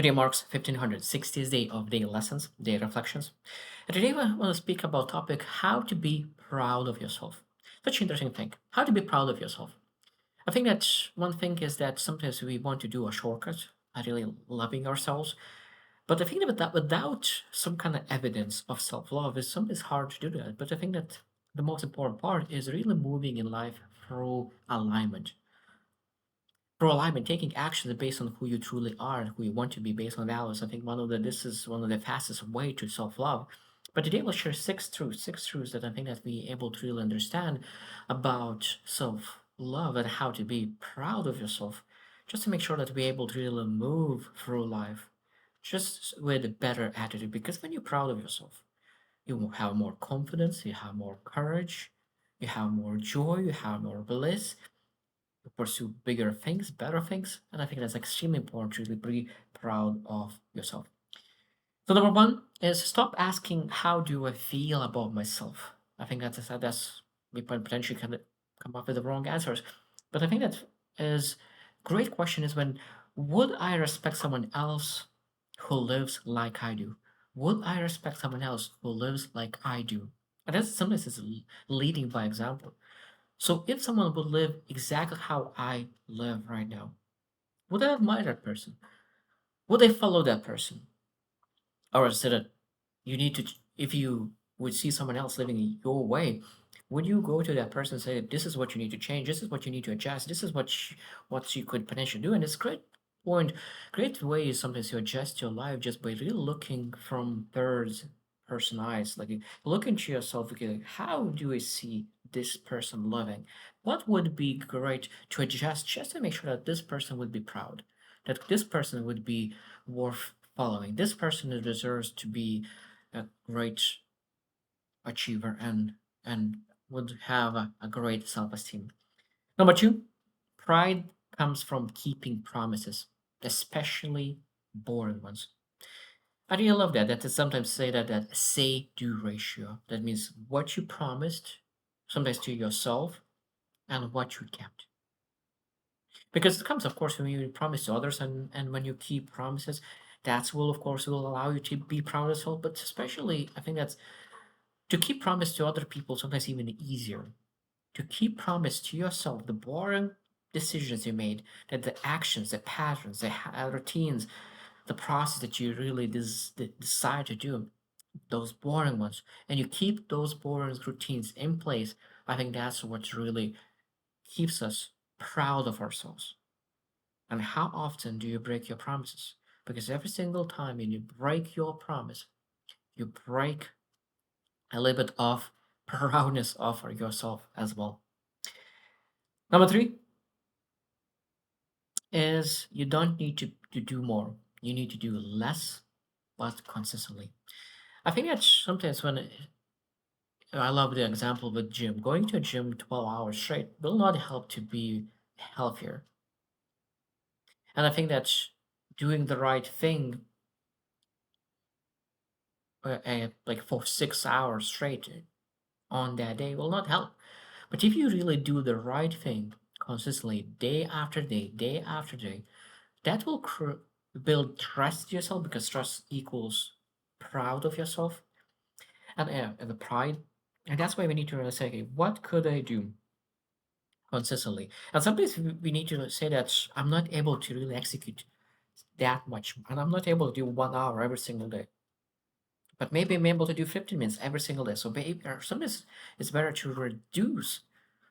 Today marks 1560th day of day lessons, day reflections. And today I want to speak about topic how to be proud of yourself. Such interesting thing. How to be proud of yourself. I think that one thing is that sometimes we want to do a shortcut, really loving ourselves. But I think that without some kind of evidence of self-love is sometimes hard to do that. But I think that the most important part is really moving in life through alignment. Through alignment, taking actions based on who you truly are and who you want to be based on values. I think this is one of the fastest way to self-love. But today we'll share six truths that I think that we able to really understand about self-love and how to be proud of yourself, just to make sure that we're able to really move through life just with a better attitude. Because when you're proud of yourself, you will have more confidence, you have more courage, you have more joy, you have more bliss, to pursue bigger things, better things. And I think that's extremely important to be proud of yourself. So number one is stop asking how do I feel about myself. I think that's we potentially can come up with the wrong answers. But I think that is great question is when would I respect someone else who lives like I do? Would I respect someone else who lives like I do? And that's sometimes is leading by example. So if someone would live exactly how I live right now, would I admire that person? Would I follow that person? Or is it you need to, if you would see someone else living your way, would you go to that person and say, this is what you need to change, this is what you need to adjust, this is what you could potentially do? And it's great point, great way sometimes to adjust your life just by really looking from third person eyes. Like look into yourself, okay, how do I see this person living? What would be great to adjust just to make sure that this person would be proud, that this person would be worth following. This person deserves to be a great achiever and would have a great self-esteem. Number two, pride comes from keeping promises, especially boring ones. I really love that. That is sometimes say that say do ratio. That means what you promised, sometimes to yourself, and what you kept. Because it comes, of course, when you promise to others and when you keep promises, that's will of course will allow you to be proud of yourself. But especially, I think that's to keep promise to other people sometimes even easier. To keep promise to yourself, the boring decisions you made, that the actions, the patterns, the routines, the process that you really decide to do, those boring ones, and you keep those boring routines in place. I think that's what really keeps us proud of ourselves. And how often do you break your promises? Because every single time when you break your promise, you break a little bit of proudness of yourself as well. Number three is you don't need to do more. You need to do less, but consistently. I think that sometimes when I love the example with gym, going to a gym 12 hours straight will not help to be healthier. And I think that doing the right thing like for 6 hours straight on that day will not help. But if you really do the right thing consistently, day after day, that will build trust in yourself because trust equals proud of yourself and the pride. And that's why we need to really say, okay, what could I do consistently? And sometimes we need to say that I'm not able to really execute that much, and I'm not able to do 1 hour every single day. But maybe I'm able to do 15 minutes every single day. So maybe or sometimes it's better to reduce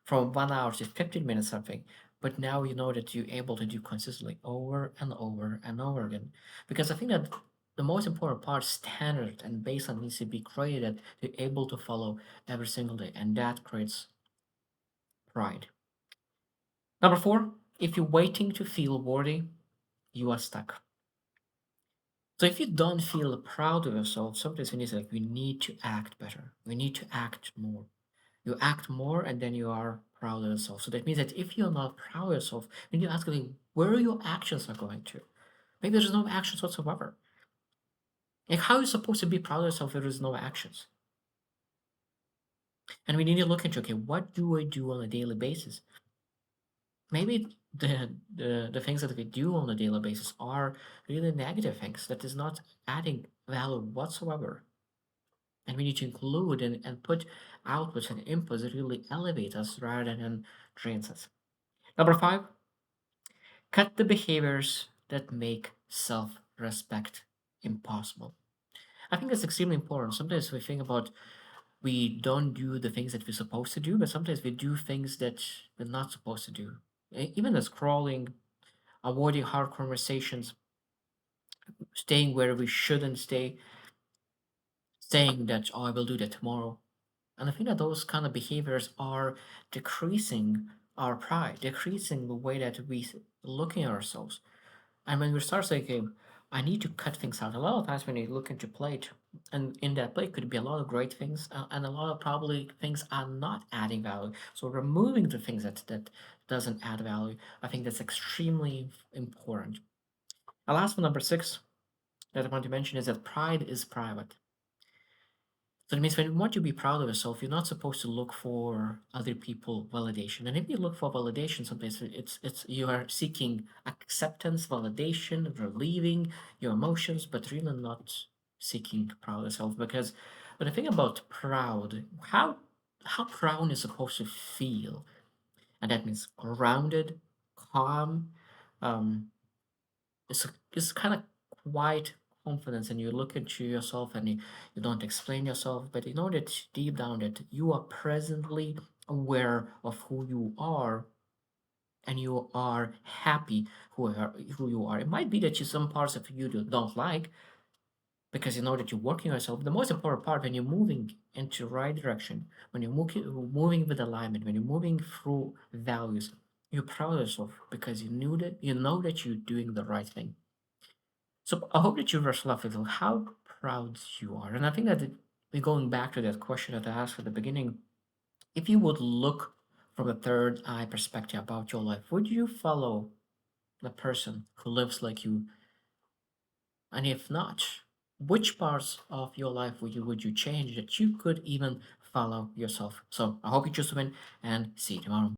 from 1 hour to 15 minutes something. But now you know that you're able to do consistently over and over and over again. Because I think that the most important part, standard and baseline needs to be created to be able to follow every single day. And that creates pride. Number four, if you're waiting to feel worthy, you are stuck. So if you don't feel proud of yourself, sometimes we need to like we need to act better. We need to act more. You act more and then you are proud of yourself. So that means that if you're not proud of yourself, when you ask like, where your actions are going to. Maybe there's no actions whatsoever. Like how are you supposed to be proud of yourself if there's no actions? And we need to look into okay, what do I do on a daily basis? Maybe the things that we do on a daily basis are really negative things that is not adding value whatsoever. And we need to include and put outputs and inputs that really elevate us rather than drains us. Number five, cut the behaviors that make self-respect impossible. I think that's extremely important. Sometimes we think about we don't do the things that we're supposed to do, but sometimes we do things that we're not supposed to do. Even the scrolling, avoiding hard conversations, staying where we shouldn't stay, saying that, oh, I will do that tomorrow. And I think that those kind of behaviors are decreasing our pride, decreasing the way that we looking at ourselves. And when we start thinking, I need to cut things out. A lot of times when you look into plate, and in that plate could be a lot of great things, and a lot of probably things are not adding value. So removing the things that doesn't add value, I think that's extremely important. And last one, number six, that I want to mention is that pride is private. So it means when you want to be proud of yourself, you're not supposed to look for other people validation. And if you look for validation, sometimes it's you are seeking acceptance, validation, relieving your emotions, but really not seeking proud of yourself. Because when I think about proud, how proud is supposed to feel, and that means grounded, calm, um, it's kind of quiet confidence, and you look into yourself and you don't explain yourself, but you know that deep down that you are presently aware of who you are, and you are happy who you are. It might be that you some parts of you don't like, because you know that you're working on yourself. The most important part, when you're moving into the right direction, when you're moving with alignment, when you're moving through values, you're proud of yourself because you know that you're doing the right thing. So I hope that you reflect on how proud you are. And I think that we're going back to that question that I asked at the beginning. If you would look from a third eye perspective about your life, would you follow the person who lives like you? And if not, which parts of your life would you change that you could even follow yourself? So I hope you choose to win, and see you tomorrow.